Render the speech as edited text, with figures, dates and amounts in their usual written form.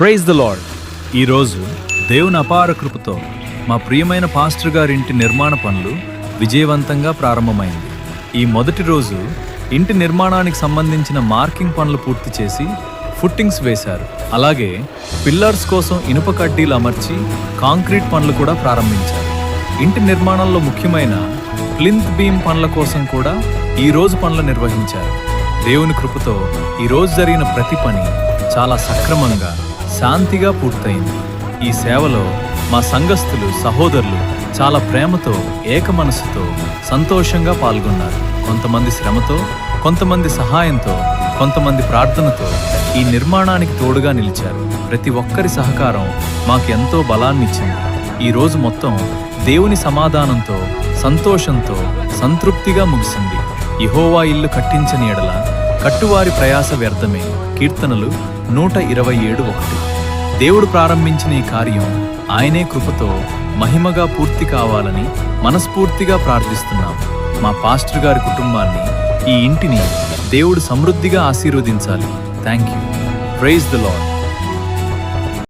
Praise the lord. ఈరోజు దేవుని అపార కృపతో మా ప్రియమైన పాస్టర్ గారింటి నిర్మాణ పనులు విజయవంతంగా ప్రారంభమైంది. ఈ మొదటి రోజు ఇంటి నిర్మాణానికి సంబంధించిన మార్కింగ్ పనులు పూర్తి చేసి ఫుట్టింగ్స్ వేశారు. అలాగే పిల్లర్స్ కోసం ఇనుప కడ్డీలు అమర్చి కాంక్రీట్ పనులు కూడా ప్రారంభించారు. ఇంటి నిర్మాణంలో ముఖ్యమైన ప్లింత్ బీమ్ పనుల కోసం కూడా ఈ రోజు పనులు నిర్వహించారు. దేవుని కృపతో ఈ రోజు జరిగిన ప్రతి పని చాలా సక్రమంగా శాంతిగా పూర్తయింది. ఈ సేవలో మా సంఘస్థులు సహోదరులు చాలా ప్రేమతో ఏక మనసుతో సంతోషంగా పాల్గొన్నారు. కొంతమంది శ్రమతో, కొంతమంది సహాయంతో, కొంతమంది ప్రార్థనతో ఈ నిర్మాణానికి తోడుగా నిలిచారు. ప్రతి ఒక్కరి సహకారం మాకు ఎంతో బలాన్నిచ్చింది. ఈ రోజు మొత్తం దేవుని సమాధానంతో, సంతోషంతో, సంతృప్తిగా ముగిసింది. యెహోవా ఇల్లు కట్టించని ఎడల కట్టువారి ప్రయాస వ్యర్థమే. కీర్తనలు 127:1. దేవుడు ప్రారంభించిన ఈ కార్యం ఆయనే కృపతో మహిమగా పూర్తి కావాలని మనస్ఫూర్తిగా ప్రార్థిస్తున్నాం. మా పాస్టర్ గారి కుటుంబాన్ని, ఈ ఇంటిని దేవుడు సమృద్ధిగా ఆశీర్వదించాలి. Thank you. Praise the lord.